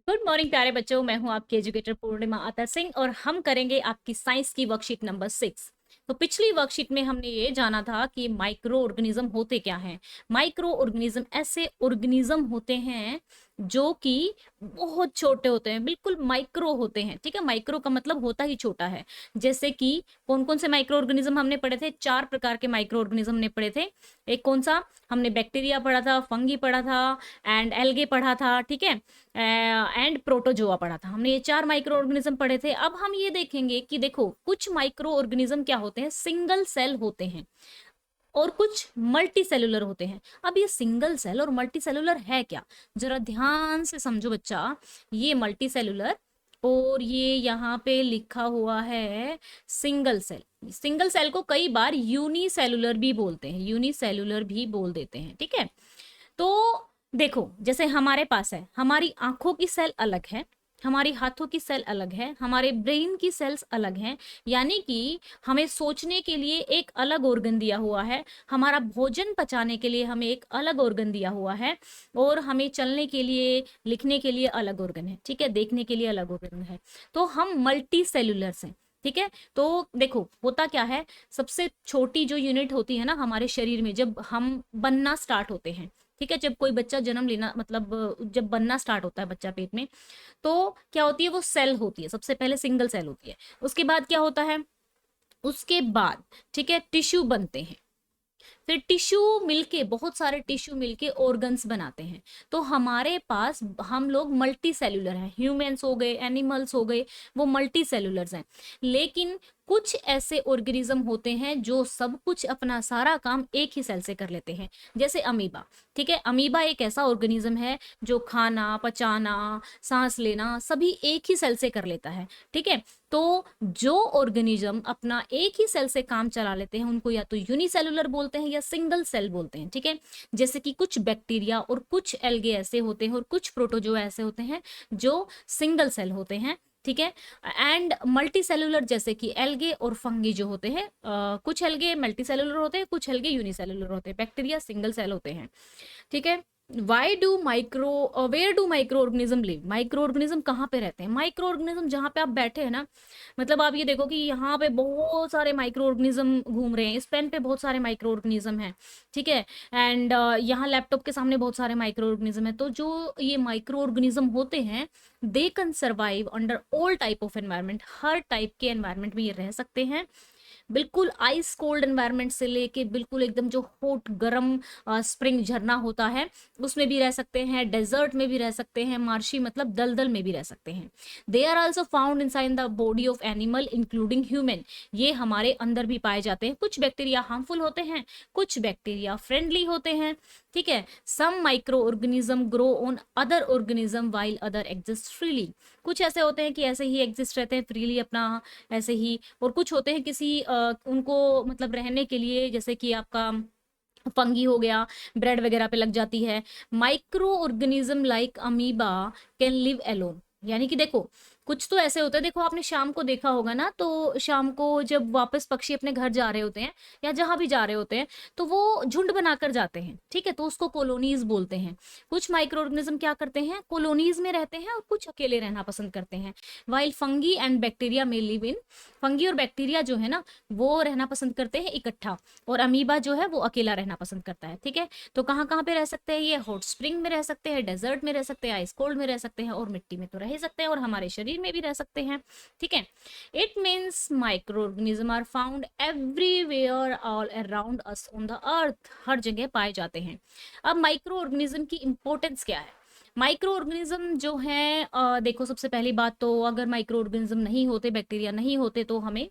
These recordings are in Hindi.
गुड मॉर्निंग प्यारे बच्चों, मैं हूं आपकी एजुकेटर पूर्णिमा अतर सिंह और हम करेंगे आपकी साइंस की वर्कशीट नंबर 6। तो पिछली वर्कशीट में हमने ये जाना था कि माइक्रो ऑर्गेनिज्म होते क्या हैं। माइक्रो ऑर्गेनिज्म ऐसे ऑर्गेनिज्म होते हैं जो कि बहुत छोटे होते हैं, बिल्कुल माइक्रो होते हैं। ठीक है, माइक्रो का मतलब होता ही छोटा है। जैसे कि कौन कौन से माइक्रो ऑर्गेनिज्म हमने पढ़े थे? 4 प्रकार के माइक्रो ऑर्गेनिज्म हमने पढ़े थे। एक कौन सा? हमने बैक्टीरिया पढ़ा था, फंगी पढ़ा था, एंड एल्गे पढ़ा था। ठीक है, एंड प्रोटोजोआ पढ़ा था। हमने ये 4 माइक्रो ऑर्गेनिज्म पढ़े थे। अब हम ये देखेंगे कि देखो कुछ माइक्रो ऑर्गेनिज्म क्या होते हैं, सिंगल सेल होते हैं और कुछ मल्टी सेलुलर होते हैं। अब ये सिंगल सेल और मल्टी सेलुलर है क्या, जरा ध्यान से समझो बच्चा। ये मल्टी सेलुलर और ये यहाँ पे लिखा हुआ है सिंगल सेल। सिंगल सेल को कई बार यूनिसेलुलर भी बोलते हैं, यूनिसेलुलर भी बोल देते हैं। ठीक है, तो देखो जैसे हमारे पास है, हमारी आंखों की सेल अलग है, हमारी हाथों की सेल अलग है, हमारे ब्रेन की सेल्स अलग हैं। यानी कि हमें सोचने के लिए एक अलग ऑर्गन दिया हुआ है, हमारा भोजन पचाने के लिए हमें एक अलग ऑर्गन दिया हुआ है, और हमें चलने के लिए, लिखने के लिए अलग ऑर्गन है। ठीक है, देखने के लिए अलग ऑर्गन है। तो हम मल्टी सेलुलर्स हैं। ठीक है, तो देखो होता क्या है, सबसे छोटी जो यूनिट होती है ना हमारे शरीर में, जब हम बनना स्टार्ट होते हैं, ठीक है, जब कोई बच्चा जन्म लेना मतलब जब बनना स्टार्ट होता है बच्चा पेट में, तो क्या होती है, वो सेल होती है। सबसे पहले सिंगल सेल होती है, उसके बाद क्या होता है, उसके बाद ठीक है टिश्यू बनते हैं, फिर टिश्यू मिलके, बहुत सारे टिश्यू मिलके ऑर्गन्स बनाते हैं। तो हमारे पास हम लोग मल्टी सेलुलर हैं, ह्यूमंस हो गए, एनिमल्स हो गए, वो मल्टी सेलुलर्स हैं। लेकिन कुछ ऐसे ऑर्गेनिज्म होते हैं जो सब कुछ अपना सारा काम एक ही सेल से कर लेते हैं, जैसे अमीबा। ठीक है, अमीबा एक ऐसा ऑर्गेनिज्म है जो खाना, पचाना, सांस लेना सभी एक ही सेल से कर लेता है। ठीक है, तो जो ऑर्गेनिज्म अपना एक ही सेल से काम चला लेते हैं उनको या तो यूनिसेलुलर बोलते हैं या सिंगल सेल बोलते हैं। ठीक है, जैसे कि कुछ बैक्टीरिया और कुछ एल्गे ऐसे होते हैं और कुछ प्रोटोजोआ ऐसे होते हैं जो सिंगल सेल होते हैं। ठीक है, एंड मल्टी सेलुलर जैसे कि एल्गे और फंगी जो होते हैं, कुछ एल्गे मल्टी सेलुलर होते हैं, कुछ एल्गे यूनिसेलुलर होते हैं, बैक्टीरिया सिंगल सेल होते हैं। ठीक है, why do micro where do microorganism live? Microorganism कहाँ पे रहते हैं? माइक्रो ऑर्गेनिज्म जहाँ पे आप बैठे हैं ना, मतलब आप ये देखो कि यहाँ पे बहुत सारे माइक्रो ऑर्गेनिज्म घूम रहे हैं, इस पेन पे बहुत सारे माइक्रो ऑर्गेनिज्म हैं। ठीक है, एंड यहाँ लैपटॉप के सामने बहुत सारे माइक्रो ऑर्गेनिज्म है। तो जो ये माइक्रो ऑर्गेनिज्म होते हैं, they can survive under all type of environment. Her type के एनवायरमेंट में ये रह सकते हैं, बिल्कुल आइस कोल्ड एनवायरनमेंट से लेके बिल्कुल एकदम जो हॉट गरम स्प्रिंग झरना होता है उसमें भी रह सकते हैं, डेजर्ट में भी रह सकते हैं, मार्शी मतलब दलदल में भी रह सकते हैं। They are also found inside the body of animal including human. ये हमारे अंदर भी पाए जाते हैं। कुछ बैक्टीरिया हार्मफुल होते हैं, कुछ बैक्टीरिया फ्रेंडली होते हैं। ठीक है, some microorganism grow on other organism while other exist freely. कुछ ऐसे होते हैं कि ऐसे ही एग्जिस्ट रहते हैं फ्रीली अपना, ऐसे ही, और कुछ होते हैं किसी उनको मतलब रहने के लिए, जैसे कि आपका फंगी हो गया, ब्रेड वगैरह पे लग जाती है। Microorganism like amoeba can live alone. यानी कि देखो कुछ तो ऐसे होते हैं, देखो आपने शाम को देखा होगा ना, तो शाम को जब वापस पक्षी अपने घर जा रहे होते हैं या जहां भी जा रहे होते हैं, तो वो झुंड बनाकर जाते हैं। ठीक है, तो उसको कॉलोनीज बोलते हैं। कुछ माइक्रो ऑर्गेनिज्म क्या करते हैं, कॉलोनीज में रहते हैं और कुछ अकेले रहना पसंद करते हैं। वाइल फंगी एंड बैक्टीरिया में लिव इन, फंगी और बैक्टीरिया जो है ना वो रहना पसंद करते हैं इकट्ठा, और अमीबा जो है वो अकेला रहना पसंद करता है। ठीक है, तो कहाँ कहाँ पे रह सकते हैं ये? हॉट स्प्रिंग में रह सकते हैं, डेजर्ट में रह सकते हैं, आइस कोल्ड में रह सकते हैं, और मिट्टी में तो रह ही सकते हैं, और हमारे शरीर में भी रह सकते हैं। ठीक है, it means microorganism are found everywhere all around us on the earth. हर जगह पाए जाते हैं। अब माइक्रो ऑर्गेनिज्म की इंपॉर्टेंस क्या है? माइक्रो ऑर्गेनिज्म जो है देखो सबसे पहली बात तो, अगर माइक्रो ऑर्गेनिज्म नहीं होते, बैक्टीरिया नहीं होते, तो हमें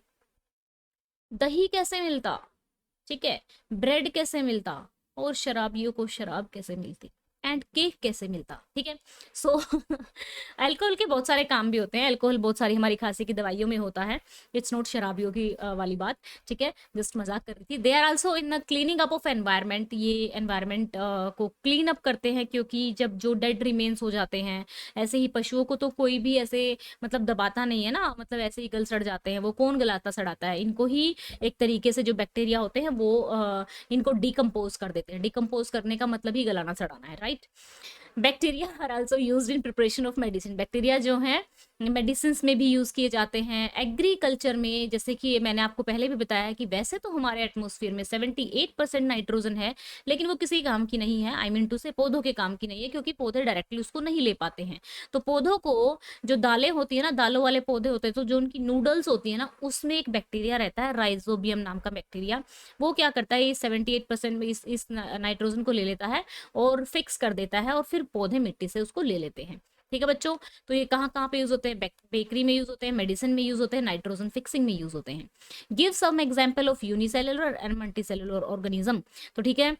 दही कैसे मिलता? ठीक है, ब्रेड कैसे मिलता, और शराबियों को शराब कैसे मिलती, एंड केक कैसे मिलता? ठीक है, सो अल्कोहल के बहुत सारे काम भी होते हैं। अल्कोहल बहुत सारी हमारी खांसी की दवाइयों में होता है। इट्स नॉट शराबियों की वाली बात। ठीक है, जस्ट मजाक कर रही थी। They are also in the cleaning up of environment. ये एनवायरनमेंट को क्लीन अप करते हैं, क्योंकि जब जो डेड रिमेन्स हो जाते हैं, ऐसे ही पशुओं को तो कोई भी ऐसे मतलब दबाता नहीं है ना, मतलब ऐसे ही गल सड़ जाते हैं, वो कौन गलाता सड़ाता है? इनको ही एक तरीके से जो बैक्टीरिया होते हैं वो इनको डिकम्पोज कर देते हैं। डिकम्पोज करने का मतलब ही गलाना सड़ाना है, right? Bacteria are also used in preparation of medicine. Bacteria जो हैं मेडिसिन में भी यूज किए जाते हैं, एग्रीकल्चर में, जैसे कि मैंने आपको पहले भी बताया कि वैसे तो हमारे एटमॉस्फेयर में 78% नाइट्रोजन है, लेकिन वो किसी काम की नहीं है, आई मीन टू से पौधों के काम की नहीं है, क्योंकि पौधे डायरेक्टली उसको नहीं ले पाते हैं। तो पौधों को, जो दालें होती है ना, दालों वाले पौधे होते हैं, तो जो उनकी नूडल्स होती है ना, उसमें एक बैक्टीरिया रहता है, राइजोबियम नाम का बैक्टीरिया। वो क्या करता है, 78% में इस नाइट्रोजन को ले लेता है और फिक्स कर देता है, और फिर पौधे मिट्टी से उसको ले लेते हैं। ठीक है बच्चों, तो ये कहाँ कहाँ पे यूज होते हैं, बेकरी में यूज होते हैं, मेडिसिन में यूज होते हैं, नाइट्रोजन फिक्सिंग में यूज होते हैं। Give some example of unicellular and multicellular organism. तो ठीक है,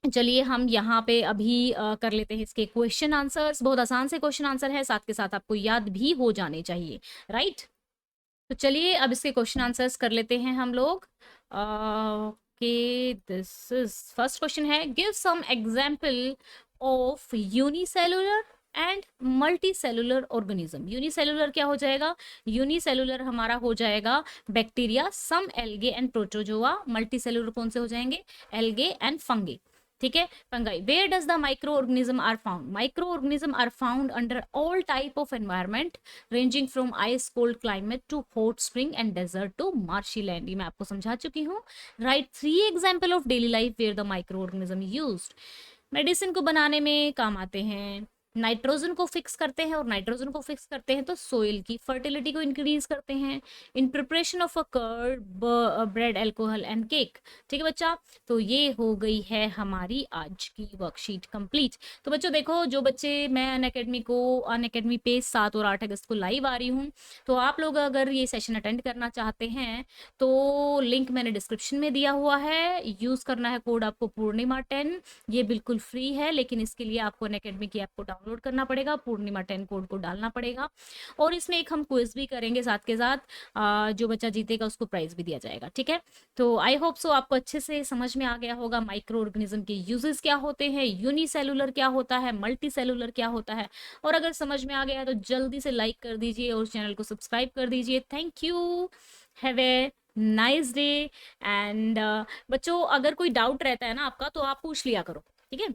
चलिए हम यहाँ पे अभी कर लेते हैं इसके क्वेश्चन आंसर्स। बहुत आसान से क्वेश्चन आंसर है, साथ के साथ आपको याद भी हो जाने चाहिए, राइट। तो चलिए अब इसके क्वेश्चन आंसर्स कर लेते हैं हम लोग। Okay, this is first question है, give some example of unicellular and multicellular organism. Unicellular क्या हो जाएगा, यूनिसेलुलर हमारा हो जाएगा bacteria, some algae and protozoa. Multicellular कौन से हो जाएंगे, एल्गे एंड फंगी। ठीक है, fungi. Where does the microorganism are found, microorganism are found under all type of environment ranging from ice cold climate to hot spring and desert to marshy land. ये मैं आपको समझा चुकी हूँ। Right 3 example of daily life where the microorganism used. Medicine को बनाने में काम आते हैं, नाइट्रोजन को फिक्स करते हैं, और नाइट्रोजन को फिक्स करते हैं तो सोइल की फर्टिलिटी को इंक्रीज करते हैं। In preparation of a curd, bread, alcohol and cake. ठीक है बच्चा, तो ये हो गई है हमारी आज की वर्कशीट कंप्लीट। तो बच्चों देखो, जो बच्चे, मैं अन अकेडमी पे 7 और 8 अगस्त को लाइव आ रही हूँ, तो आप लोग अगर ये सेशन अटेंड करना चाहते हैं तो लिंक मैंने डिस्क्रिप्शन में दिया हुआ है। यूज करना है कोड आपको पूर्णिमा 10। ये बिल्कुल फ्री है, लेकिन इसके लिए आपको अनअकैडमी की ऐप को डाउनलोड करना पड़ेगा, पूर्णिमा 10 कोड को डालना पड़ेगा, और इसमें एक हम क्विज भी करेंगे साथ के साथ। जो बच्चा जीतेगा उसको प्राइज भी दिया जाएगा। ठीक है, तो आई होप सो आपको अच्छे से समझ में आ गया होगा माइक्रो ऑर्गेनिज्म के यूजेस क्या होते हैं, यूनिसेलुलर क्या होता है, मल्टी सेलुलर क्या होता है। और अगर समझ में आ गया है तो जल्दी से लाइक कर दीजिए और चैनल को सब्सक्राइब कर दीजिए। Thank you, have a nice day. And बच्चों, अगर कोई डाउट रहता है ना आपका, तो आप पूछ लिया करो, ठीक है।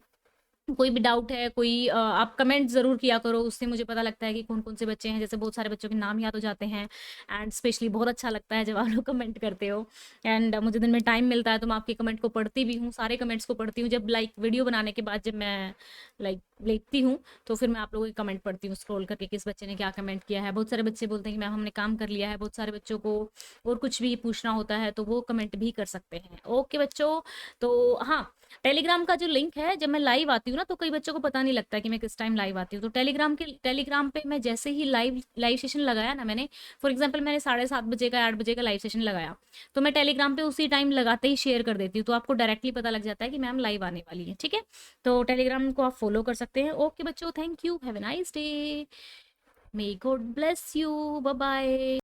कोई भी डाउट है, कोई आप कमेंट जरूर किया करो, उससे मुझे पता लगता है कि कौन कौन से बच्चे हैं। जैसे बहुत सारे बच्चों के नाम याद हो जाते हैं, एंड स्पेशली बहुत अच्छा लगता है जब आप लोग कमेंट करते हो। एंड मुझे दिन में टाइम मिलता है तो मैं आपके कमेंट को पढ़ती भी हूँ, सारे कमेंट्स को पढ़ती हूँ। जब वीडियो बनाने के बाद जब मैं लिखती हूँ, तो फिर मैं आप लोगों के कमेंट पढ़ती हूँ, स्क्रॉल करके किस बच्चे ने क्या कमेंट किया है। बहुत सारे बच्चे बोलते हैं कि मैम हमने काम कर लिया है। बहुत सारे बच्चों को और कुछ भी पूछना होता है तो वो कमेंट भी कर सकते हैं। ओके बच्चों, तो हाँ, टेलीग्राम का जो लिंक है, जब मैं लाइव आती हूँ ना, तो कई बच्चों को पता नहीं लगता कि मैं किस टाइम लाइव आती हूँ। तो टेलीग्राम पे मैं जैसे ही लाइव सेशन लगाया ना, मैंने फॉर एग्जांपल मैंने 7:30 बजे का 8 बजे का लाइव सेशन लगाया, तो मैं टेलीग्राम पे उसी टाइम लगाते ही शेयर कर देती हूँ, तो आपको डायरेक्टली पता लग जाता है कि मैम लाइव आने वाली है। ठीक है, तो टेलीग्राम को आप फॉलो कर सकते हैं। ओके बच्चों, thank you, have a nice day, may God bless you, bye bye.